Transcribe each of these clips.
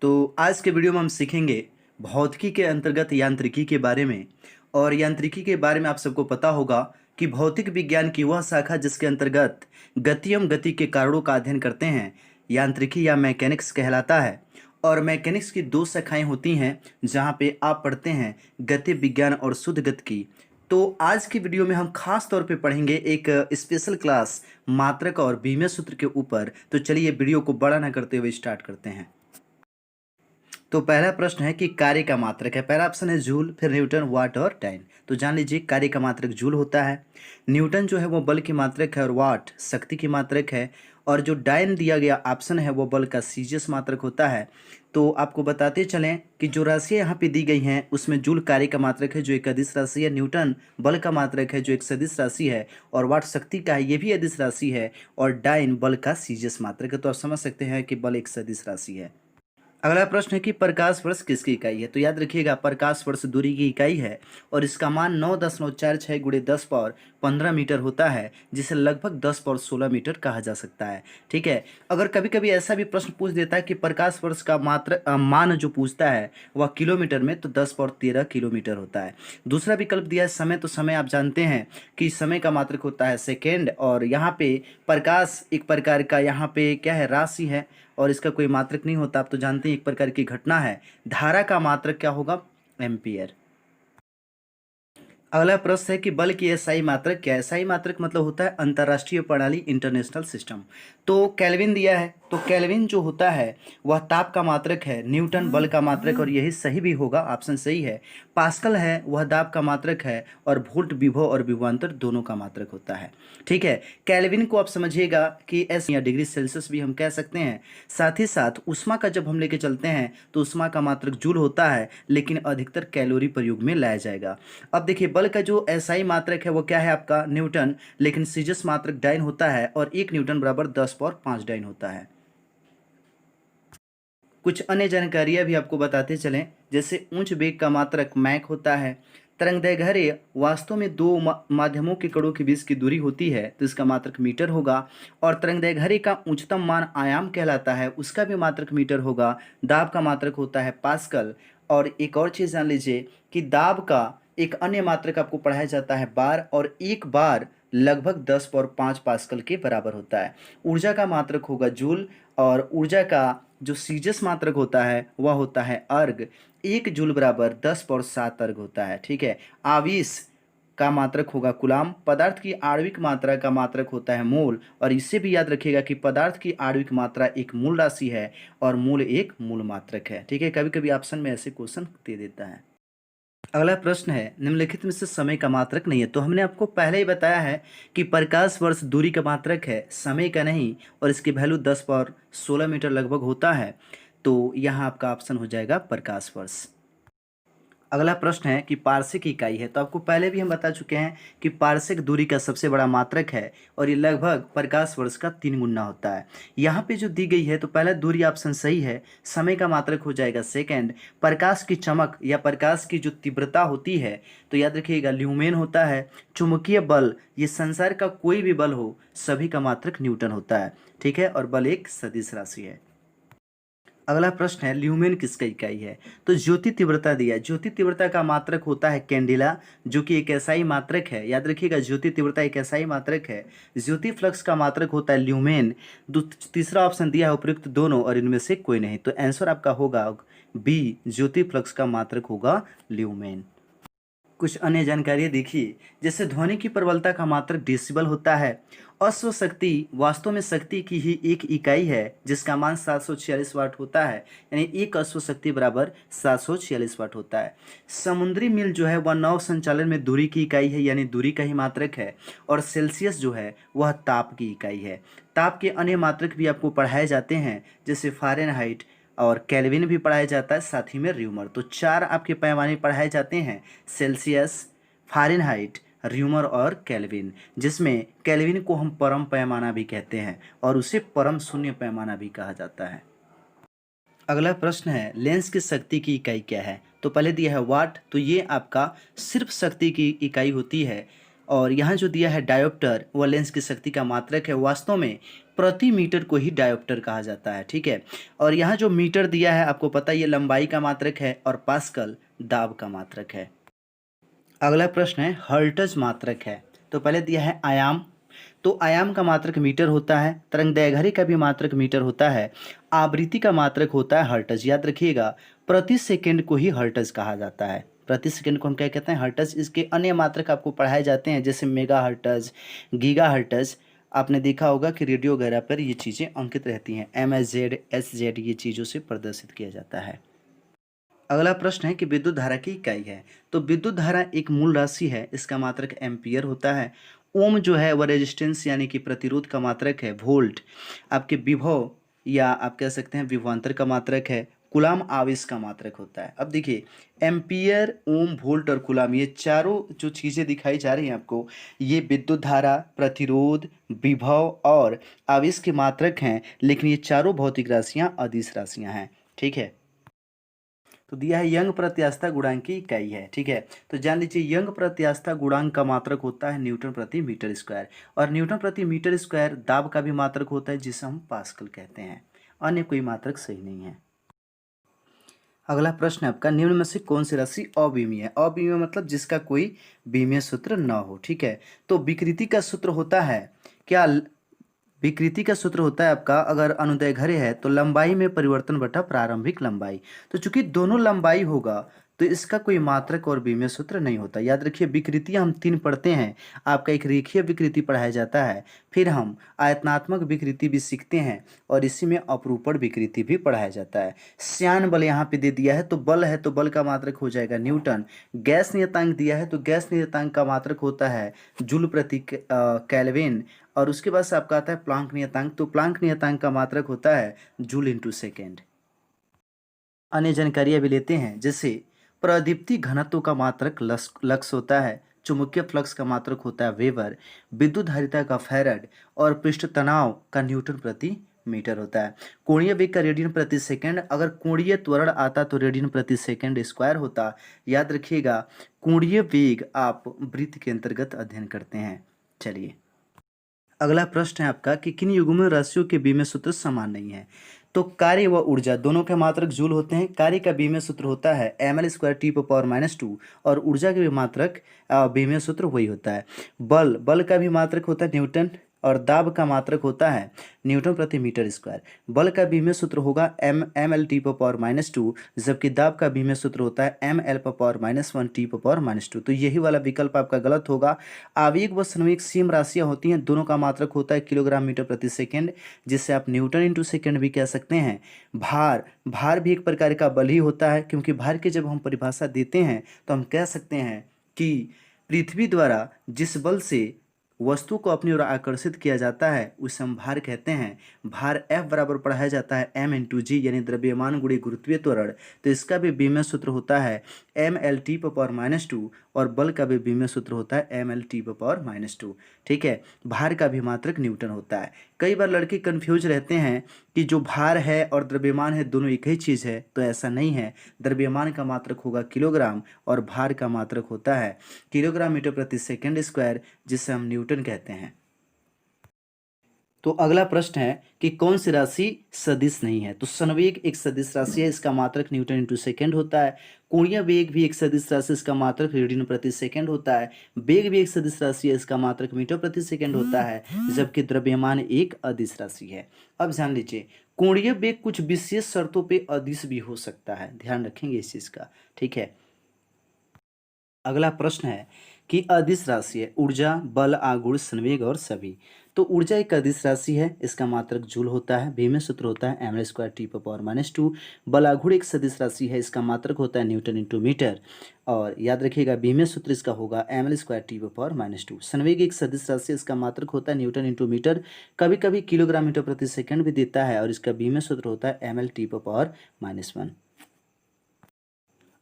तो आज के वीडियो में हम सीखेंगे भौतिकी के अंतर्गत यांत्रिकी के बारे में। और यांत्रिकी के बारे में आप सबको पता होगा कि भौतिक विज्ञान की वह शाखा जिसके अंतर्गत गति एवं गति के कारणों का अध्ययन करते हैं यांत्रिकी या मैकेनिक्स कहलाता है। और मैकेनिक्स की दो शाखाएं होती हैं जहां पे आप पढ़ते हैं गति विज्ञान और शुद्ध गति की। तो आज की वीडियो में हम खास तौर पे पढ़ेंगे एक स्पेशल क्लास मात्रक और बीमीय सूत्र के ऊपर। तो चलिए वीडियो को बड़ा ना करते हुए स्टार्ट करते हैं। तो पहला प्रश्न है कि कार्य का मात्रक है। पहला ऑप्शन है जूल, फिर न्यूटन, वाट और डाइन। तो जान लीजिए कार्य का मात्रक जूल होता है, न्यूटन जो है वो बल की मात्रक है और वाट शक्ति की मात्रक है, और जो डाइन दिया गया ऑप्शन है वो बल का सीजीएस मात्रक होता है। तो आपको बताते चलें कि जो राशियाँ यहाँ पे दी गई हैं उसमें जूल कार्य का मात्रक है जो एक अदिश राशि है, न्यूटन बल का मात्रक है जो एक सदिश राशि है, और वाट शक्ति का है ये भी अदिश राशि है, और डाइन बल का सीजीएस मात्रक है। तो आप समझ सकते हैं कि बल एक सदिश राशि है। अगला प्रश्न है कि प्रकाश वर्ष किसकी इकाई है। तो याद रखिएगा प्रकाश वर्ष दूरी की इकाई है और इसका मान 9.46 गुणे 10 पावर 15 मीटर होता है, जिसे लगभग 10 पावर 16 मीटर कहा जा सकता है। ठीक है, अगर कभी कभी ऐसा भी प्रश्न पूछ देता है कि प्रकाश वर्ष का मान जो पूछता है वह किलोमीटर में, तो 10 पावर 13 किलोमीटर होता है। दूसरा विकल्प दिया है समय। तो समय आप जानते हैं कि समय का मात्रक होता है सेकेंड, और यहाँ पे प्रकाश एक प्रकार का यहाँ पे क्या है, राशि है और इसका कोई मात्रक नहीं होता। आप तो जानते हैं एक प्रकार की घटना है। धारा का मात्रक क्या होगा, एम्पियर। अगला प्रश्न है कि बल की एसआई मात्रक क्या है। एसआई मात्रक मतलब होता है अंतर्राष्ट्रीय प्रणाली, इंटरनेशनल सिस्टम। तो केल्विन दिया है, तो केल्विन जो होता है वह ताप का मात्रक है, न्यूटन बल का मात्रक, और यही सही भी होगा, ऑप्शन सही है। पास्कल है वह दाब का मात्रक है, और वोल्ट विभव और विभवांतर दोनों का मात्रक होता है। ठीक है, केल्विन को आप समझिएगा कि एस या डिग्री सेल्सियस भी हम कह सकते हैं। साथ ही साथ उष्मा का जब हम लेके चलते हैं तो उष्मा का मात्रक जूल होता है, लेकिन अधिकतर कैलोरी प्रयोग में लाया जाएगा। अब देखिए बल का जो एसआई मात्रक है वो क्या है आपका, न्यूटन, लेकिन सीजीएस मात्रक डाइन होता है, और 1 न्यूटन बराबर 10 पावर 5 डाइन होता है। कुछ अन्य जानकारियां भी आपको बताते चलें, जैसे उच्च वेग का मात्रक मैक होता है। तरंगदैर्घ्य वास्तव में दो माध्यमों के कणों के बीच की दूरी होती है, तो इसका मात्रक मीटर होगा। और तरंगदैर्घ्य का उच्चतम मान आयाम कहलाता है, उसका भी मात्रक मीटर होगा। दाब का मात्रक होता है पास्कल। और एक और चीज़ जान लीजिए कि दाब का एक अन्य मात्रक आपको पढ़ाया जाता है बार, और एक बार लगभग 10 पावर 5 पास्कल के बराबर होता है। ऊर्जा का मात्रक होगा जूल, और ऊर्जा का जो सीजीएस मात्रक होता है वह होता है अर्ग। 1 जूल बराबर 10 पावर 7 अर्ग होता है। ठीक है, आवेश का मात्रक होगा कूलाम। पदार्थ की आणविक मात्रा का मात्रक होता है मोल, और इससे भी याद रखिएगा कि पदार्थ की आणविक मात्रा एक मूल राशि है और मूल एक मूल मात्रक है। ठीक है, कभी कभी ऑप्शन में ऐसे क्वेश्चन दे देता है। अगला प्रश्न है निम्नलिखित में से समय का मात्रक नहीं है। तो हमने आपको पहले ही बताया है कि प्रकाश वर्ष दूरी का मात्रक है, समय का नहीं, और इसकी वैल्यू 10 पावर 16 मीटर लगभग होता है। तो यहाँ आपका ऑप्शन हो जाएगा प्रकाश वर्ष। अगला प्रश्न है कि पारसिक की इकाई है। तो आपको पहले भी हम बता चुके हैं कि पारसिक दूरी का सबसे बड़ा मात्रक है, और ये लगभग प्रकाश वर्ष का 3 गुना होता है। यहाँ पे जो दी गई है तो पहला दूरी ऑप्शन सही है, समय का मात्रक हो जाएगा सेकंड। प्रकाश की चमक या प्रकाश की जो तीव्रता होती है तो याद रखिएगा ल्यूमेन होता है। चुंबकीय बल, ये संसार का कोई भी बल हो सभी का मात्रक न्यूटन होता है। ठीक है, और बल एक सदिश राशि है। अगला प्रश्न है ल्यूमेन किसका इकाई है। तो ज्योति तीव्रता दिया है, ज्योति तीव्रता का मात्रक होता है कैंडिला, जो कि एक एसआई मात्रक है। याद रखिएगा ज्योति तीव्रता एक एसआई मात्रक है। ज्योति फ्लक्स का मात्रक होता है ल्यूमेन। तीसरा ऑप्शन दिया है उपयुक्त दोनों, और इनमें से कोई नहीं। तो आंसर आपका होगा बी, ज्योति फ्लक्स का मात्रक होगा ल्यूमेन। कुछ अन्य जानकारी देखिए, जैसे ध्वनि की प्रबलता का मात्रक डेसिबल होता है। अश्व शक्ति वास्तव में शक्ति की ही एक इकाई है जिसका मान 746 वाट होता है, यानी एक अश्व शक्ति बराबर 746 वाट होता है। समुद्री मील जो है वह नौ संचालन में दूरी की इकाई है, यानी दूरी का ही मात्रक है। और सेल्सियस जो है वह ताप की इकाई है। ताप के अन्य मात्रक भी आपको पढ़ाए जाते हैं, जैसे फ़ारेनहाइट और केल्विन भी पढ़ाया जाता है, साथ ही में र्यूमर। तो 4 आपके पैमाने पढ़ाए जाते हैं, सेल्सियस, फ़ारेनहाइट, र्यूमर और केल्विन, जिसमें केल्विन को हम परम पैमाना भी कहते हैं और उसे परम शून्य पैमाना भी कहा जाता है। अगला प्रश्न है लेंस की शक्ति की इकाई क्या है। तो पहले दिया है वाट, तो ये आपका सिर्फ शक्ति की इकाई होती है। और यहाँ जो दिया है डायोप्टर, वह लेंस की शक्ति का मात्रक है। वास्तव में प्रति मीटर को ही डायोप्टर कहा जाता है, ठीक है। और यहाँ जो मीटर दिया है आपको पता है ये लंबाई का मात्रक है और पास्कल दाब का मात्रक है। अगला प्रश्न है हर्ट्ज मात्रक है। तो पहले दिया है आयाम, तो आयाम का मात्रक मीटर होता है, तरंगदैर्घ्य का भी मात्रक मीटर होता है, आवृत्ति का मात्रक होता है हर्ट्ज। याद रखिएगा प्रति सेकंड को ही हर्ट्ज कहा जाता है, प्रति सेकंड को हम क्या कहते हैं हर्ट्ज। इसके अन्य मात्रक आपको पढ़ाए जाते हैं जैसे मेगा हर्ट्ज, गीगा हर्ट्ज। आपने देखा होगा कि रेडियो वगैरह पर ये चीज़ें अंकित रहती हैं, MSZ SZ ये चीज़ों से प्रदर्शित किया जाता है। अगला प्रश्न है कि विद्युत धारा की इकाई है। तो विद्युत धारा एक मूल राशि है, इसका मात्रक एम्पियर होता है। ओम जो है वह रेजिस्टेंस यानी कि प्रतिरोध का मात्रक है। वोल्ट आपके विभव या आप कह सकते हैं विभवांतर का मात्रक है। कूलाम आवेश का मात्रक होता है। अब देखिए एम्पियर, ओम, वोल्ट और कूलाम ये चारों जो चीज़ें दिखाई जा रही हैं आपको, ये विद्युत धारा, प्रतिरोध, विभव और आवेश के मात्रक हैं, लेकिन ये चारों भौतिक राशियाँ अदिश राशियाँ हैं, ठीक है। तो दिया है यंग प्रत्यास्थता गुणांक की इकाई है, ठीक है। तो जान लीजिए यंग प्रत्यास्थता गुणांक का मात्रक होता है न्यूटन प्रति मीटर स्क्वायर, और न्यूटन प्रति मीटर स्क्वायर दाब का भी मात्रक होता है जिसे हम पास्कल कहते हैं। अन्य कोई मात्रक सही नहीं है। अगला प्रश्न है आपका निम्न में से कौन सी राशि अविमीय है। अविमीय मतलब जिसका कोई विमीय सूत्र न हो, ठीक है। तो विकृति का सूत्र होता है क्या, विकृति का सूत्र होता है आपका अगर अनुदैर्घ्य है तो लंबाई में परिवर्तन बटा प्रारंभिक लंबाई। तो चूंकि दोनों लंबाई होगा तो इसका कोई मात्रक और विमीय सूत्र नहीं होता। याद रखिए विकृतियां हम 3 पढ़ते हैं। आपका एक रेखीय विकृति पढ़ाया जाता है, फिर हम आयतनात्मक विकृति भी सीखते हैं और इसी में अपरूपण विकृति भी पढ़ाया जाता है। श्यान बल यहाँ पे दे दिया है तो बल है तो बल का मात्रक हो जाएगा न्यूटन। गैस नियतांक दिया है तो गैस नियतांक का मात्रक होता है जूल प्रति केल्विन। और उसके बाद से आपका आता है प्लांक नियतांक, तो प्लांक नियतांक का मात्रक होता है जूल इंटू सेकेंड। अन्य जानकारियां भी लेते हैं जैसे प्रदीप्ति घनत्व का मात्रक लक्स होता है, चुंबकीय फ्लक्स का मात्रक होता है वेबर, विद्युत धारिता का फैराड और पृष्ठ तनाव का न्यूटन प्रति मीटर होता है। कोणीय वेग का रेडियन प्रति सेकंड, अगर कोणीय त्वरण आता तो रेडियन प्रति सेकंड स्क्वायर होता। याद रखिएगा कोणीय वेग आप वृत्त के अंतर्गत अध्ययन करते हैं। चलिए अगला प्रश्न है आपका कि किन युग्म राशियों के विमीय सूत्र समान नहीं है। तो कार्य व ऊर्जा दोनों के मात्रक जूल होते हैं। कार्य का विमीय सूत्र होता है ml²T⁻⁻2 और ऊर्जा के भी मात्रक विमीय सूत्र वही होता है। बल का भी मात्रक होता है न्यूटन और दाब का मात्रक होता है न्यूटन प्रति मीटर स्क्वायर। बल का विमीय सूत्र होगा ml/-2 जबकि दाब का विमीय सूत्र होता है ml/-1 T⁻⁻2। तो यही वाला विकल्प आपका गलत होगा। आवेग व संवेग सेम राशियां होती हैं, दोनों का मात्रक होता है किलोग्राम मीटर प्रति सेकेंड, जिससे आप न्यूटन इंटू सेकेंड भी कह सकते हैं। भार भी एक प्रकार का बल ही होता है, क्योंकि भार की जब हम परिभाषा देते हैं तो हम कह सकते हैं कि पृथ्वी द्वारा जिस बल से वस्तु को अपनी ओर आकर्षित किया जाता है उसे हम भार कहते हैं। भार F बराबर पढ़ाया जाता है m×g यानी द्रव्यमान गुणे गुरुत्वीय त्वरण। तो इसका भी विमीय सूत्र होता है ml/T⁻⁻2 और बल का भी विमीय सूत्र होता है ml/T⁻⁻2, ठीक है। भार का भी मात्रक न्यूटन होता है। कई बार लड़के कंफ्यूज रहते हैं कि जो भार है और द्रव्यमान है दोनों एक ही चीज़ है, तो ऐसा नहीं है। द्रव्यमान का मात्रक होगा किलोग्राम और भार का मात्रक होता है किलोग्राम मीटर प्रति सेकेंड स्क्वायर, जिसे हम न्यूटन कहते हैं। तो अगला प्रश्न है कि कौन सी राशि सदिश नहीं है। तो संवेग एक सदिश राशि है, इसका मात्रक न्यूटन इंटू सेकेंड होता है। कोणीय वेग भी एक सदिश राशि, इसका मात्रक रेडियन प्रति सेकेंड होता है। वेग भी एक सदिश राशि है, इसका मात्रक मीटर प्रति सेकेंड होता है, जबकि द्रव्यमान एक अदिश राशि है। अब जान लीजिए कोणीय वेग कुछ विशेष शर्तों पे अदिश भी हो सकता है, ध्यान रखेंगे इस चीज का, ठीक है। अगला प्रश्न है कि अदिश राशि है ऊर्जा, बल, आघूर्ण, संवेग और सभी। तो ऊर्जा एक अदिश राशि है, इसका मात्रक जूल होता है, विमीय सूत्र होता है ml²T⁻⁻2। बल आघूर्ण एक सदिश राशि है, इसका मात्रक होता है न्यूटन इंटू मीटर और याद रखिएगा विमीय सूत्र इसका होगा ml²T⁻⁻2। संवेग एक सदिश राशि, इसका मात्रक होता है न्यूटन इंटू मीटर, कभी कभी किलोग्राम मीटर प्रति सेकंड भी देता है और इसका विमीय सूत्र होता है ml/T⁻⁻1।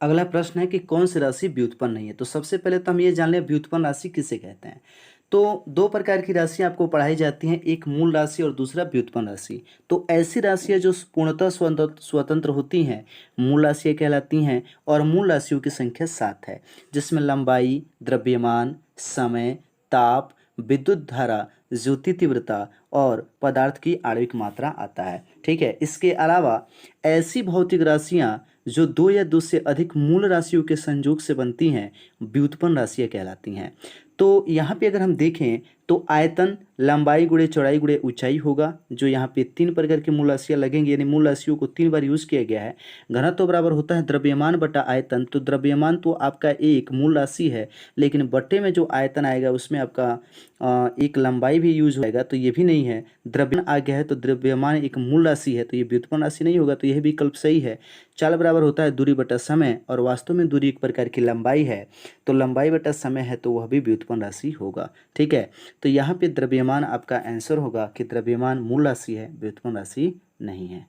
अगला प्रश्न है कि कौन सी राशि व्युत्पन्न नहीं है। तो सबसे पहले तो हम ये जान लें व्युत्पन्न राशि किसे कहते हैं। तो दो प्रकार की राशियां आपको पढ़ाई जाती हैं, एक मूल राशि और दूसरा व्युत्पन्न राशि। तो ऐसी राशियां जो पूर्णतः स्वतंत्र होती हैं मूल राशियां कहलाती हैं और मूल राशियों की संख्या 7 है, जिसमें लंबाई, द्रव्यमान, समय, ताप, विद्युत धारा, ज्योति तीव्रता और पदार्थ की आणविक मात्रा आता है। ठीक है, इसके अलावा ऐसी भौतिक राशियां जो दो या दो से अधिक मूल राशियों के संयोग से बनती हैं व्युत्पन्न राशियां कहलाती हैं। तो यहाँ पे अगर हम देखें तो आयतन लंबाई गुणे चौड़ाई गुणे ऊंचाई होगा, जो यहाँ पे 3 प्रकार की मूल राशियां लगेंगी, यानी मूल राशियों को 3 बार यूज किया गया है। घनत्व तो बराबर होता है द्रव्यमान बटा आयतन, तो द्रव्यमान तो आपका एक मूल राशि है, लेकिन बट्टे में जो आयतन आएगा उसमें आपका एक लंबाई भी यूज होगा, तो ये भी नहीं है। द्रव्यमान आ गया है तो द्रव्यमान एक मूल राशि है, तो ये व्युत्पन्न राशि नहीं होगा, तो यह विकल्प सही है। चाल बराबर होता है दूरी बटा समय, और वास्तव में दूरी एक प्रकार की लंबाई है, तो लंबाई बटा समय है, तो वह भी व्युत्पन्न राशि होगा। ठीक है, तो यहाँ पे द्रव्यमान आपका आंसर होगा कि द्रव्यमान मूल राशि है, व्युत्पन्न राशि नहीं है।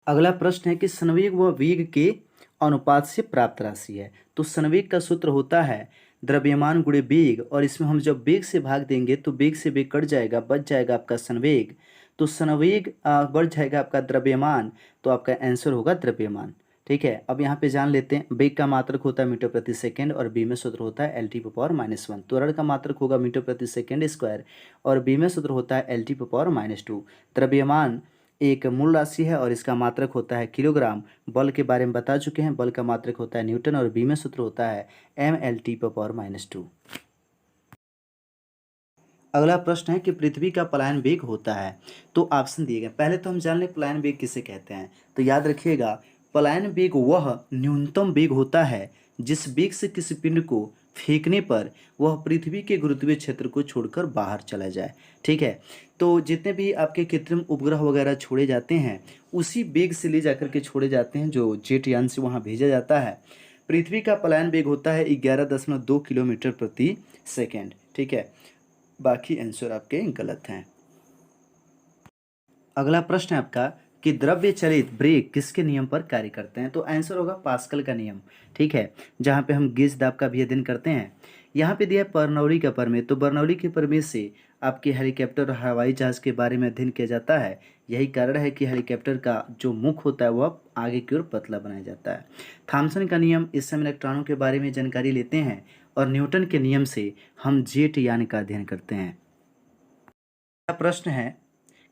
अगला प्रश्न है कि संवेग व वेग के अनुपात से प्राप्त राशि है। तो संवेग का सूत्र होता है द्रव्यमान गुणे वेग, और इसमें हम जब वेग से भाग देंगे तो वेग से वेग कट जाएगा, बच जाएगा आपका संवेग, तो संवेग बढ़ जाएगा आपका द्रव्यमान, तो आपका आंसर होगा द्रव्यमान। ठीक है, अब यहाँ पे जान लेते हैं वेग का मात्रक होता है मीटर प्रति सेकंड, और बी में सूत्र होता है L/-1। त्वरण का मात्रक होगा मीटर प्रति सेकंड स्क्वायर, और बी में सूत्र होता है L/-2। द्रव्यमान एक मूल राशि है और इसका मात्रक होता है किलोग्राम। बल के बारे में बता चुके हैं, बल का मात्रक होता है न्यूटन, और बी में सूत्र होता है mL/-2। अगला प्रश्न है कि पृथ्वी का पलायन वेग होता है, तो ऑप्शन दिए गए। पहले तो हम जान लें पलायन वेग किसे कहते हैं। तो याद रखिएगा, पलायन वेग वह न्यूनतम वेग होता है जिस वेग से किसी पिंड को फेंकने पर वह पृथ्वी के गुरुत्वीय क्षेत्र को छोड़कर बाहर चला जाए। ठीक है, तो जितने भी आपके कृत्रिम उपग्रह वगैरह छोड़े जाते हैं उसी वेग से ले जाकर के छोड़े जाते हैं, जो जेट यान से वहाँ भेजा जाता है। पृथ्वी का पलायन वेग होता है 11.2 किलोमीटर प्रति सेकेंड। ठीक है, बाकी आंसर आपके गलत हैं। अगला प्रश्न है आपका कि द्रव्य चलित ब्रेक किसके नियम पर कार्य करते हैं। तो आंसर होगा पास्कल का नियम। ठीक है, जहाँ पे हम गेज दाब का भी अध्ययन करते हैं। यहाँ पे दिया है बर्नौली का प्रमेय, तो बर्नौली के प्रमेय से आपके हेलीकॉप्टर और हवाई जहाज के बारे में अध्ययन किया जाता है। यही कारण है कि हेलीकॉप्टर का जो मुख होता है वह आगे की ओर पतला बनाया जाता है। थॉमसन का नियम, इस समय इलेक्ट्रॉनों के बारे में जानकारी लेते हैं, और न्यूटन के नियम से हम जेट यान का अध्ययन करते हैं। प्रश्न है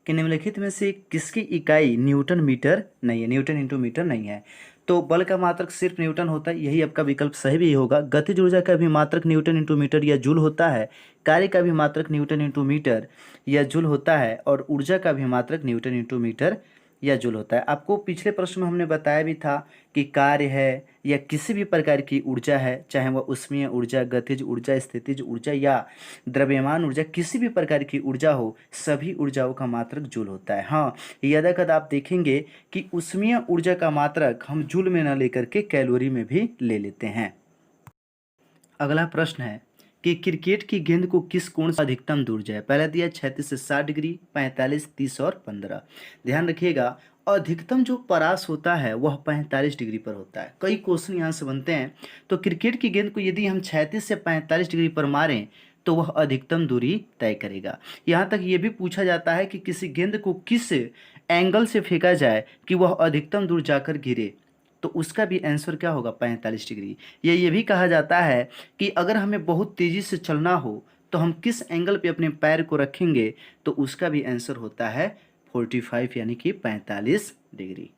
कि निम्नलिखित में से किसकी इकाई न्यूटन मीटर नहीं है, न्यूटन इंटू मीटर नहीं है। तो बल का मात्रक सिर्फ न्यूटन होता है, यही आपका विकल्प सही भी होगा। गतिज ऊर्जा का भी मात्रक न्यूटन इंटू मीटर या जूल होता है। कार्य का भी मात्रक न्यूटन इंटू मीटर या जूल होता है, और ऊर्जा का भी मात्रक न्यूटन इंटू मीटर या जूल होता है। आपको पिछले प्रश्न में हमने बताया भी था कि कार्य है या किसी भी प्रकार की ऊर्जा है, चाहे वह उष्मीय ऊर्जा, गतिज ऊर्जा, स्थितिज ऊर्जा या द्रव्यमान ऊर्जा, किसी भी प्रकार की ऊर्जा हो, सभी ऊर्जाओं का मात्रक जूल होता है। हाँ, यदाकद आप देखेंगे कि उष्मीय ऊर्जा का मात्रक हम जूल में न लेकर के कैलोरी में भी ले लेते हैं। अगला प्रश्न है कि क्रिकेट की गेंद को किस कोण से अधिकतम दूर जाए। पहला दिया 36 से 60 डिग्री, 45, 30 और 15। ध्यान रखिएगा, अधिकतम जो परास होता है वह 45 डिग्री पर होता है। कई क्वेश्चन यहाँ से बनते हैं। तो क्रिकेट की गेंद को यदि हम 36 से 45 डिग्री पर मारें तो वह अधिकतम दूरी तय करेगा। यहाँ तक ये भी पूछा जाता है कि किसी गेंद को किस एंगल से फेंका जाए कि वह अधिकतम दूर जाकर गिरे, तो उसका भी आंसर क्या होगा, 45 डिग्री। ये भी कहा जाता है कि अगर हमें बहुत तेज़ी से चलना हो तो हम किस एंगल पे अपने पैर को रखेंगे, तो उसका भी आंसर होता है 45 यानी कि 45 डिग्री।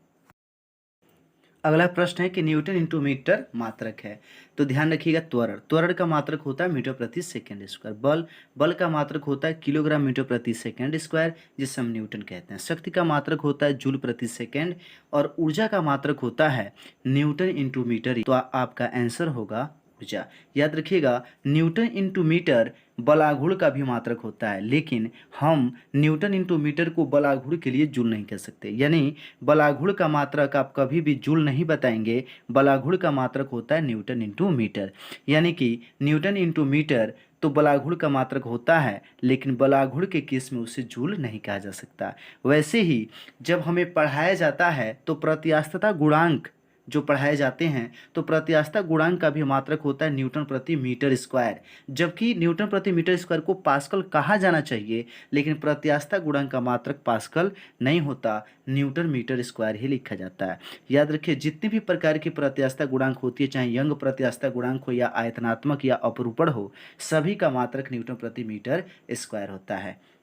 अगला प्रश्न है कि न्यूटन इंटू मीटर मात्रक है। तो ध्यान रखिएगा, त्वरण का मात्रक होता है मीटर प्रति सेकंड स्क्वायर। बल का मात्रक होता है किलोग्राम मीटर प्रति सेकंड स्क्वायर, जिसे हम न्यूटन कहते हैं। शक्ति का मात्रक होता है जूल प्रति सेकंड, और ऊर्जा का मात्रक होता है न्यूटन इंटू मीटर। तो आपका आंसर होगा ऊर्जा। याद रखिएगा, न्यूटन इंटू मीटर बलाघूर्ण का भी मात्रक होता है, लेकिन हम न्यूटन इंटू मीटर को बलाघूर्ण के लिए जूल नहीं कह सकते। यानी बलाघूर्ण का मात्रक आप कभी भी जूल नहीं बताएंगे, बलाघूर्ण का मात्रक होता है न्यूटन इंटू मीटर। यानी कि न्यूटन इंटू मीटर तो बलाघूर्ण का मात्रक होता है, लेकिन बलाघूर्ण के केस में उसे जूल नहीं कहा जा सकता। वैसे ही जब हमें पढ़ाया जाता है तो प्रत्यास्थता गुणांक जो पढ़ाए जाते हैं, तो प्रत्यास्थता गुणांक का भी मात्रक होता है न्यूटन प्रति मीटर स्क्वायर, जबकि न्यूटन प्रति मीटर स्क्वायर को पास्कल कहा जाना चाहिए, लेकिन प्रत्यास्थता गुणांक का मात्रक पास्कल नहीं होता, न्यूटन मीटर स्क्वायर ही लिखा जाता है। याद रखिए, जितनी भी प्रकार की प्रत्यास्थता गुणांक होती है, चाहे यंग प्रत्यास्थता गुणांक हो या आयतनात्मक या अपरूपण हो, सभी का मात्रक न्यूटन प्रति मीटर स्क्वायर होता है।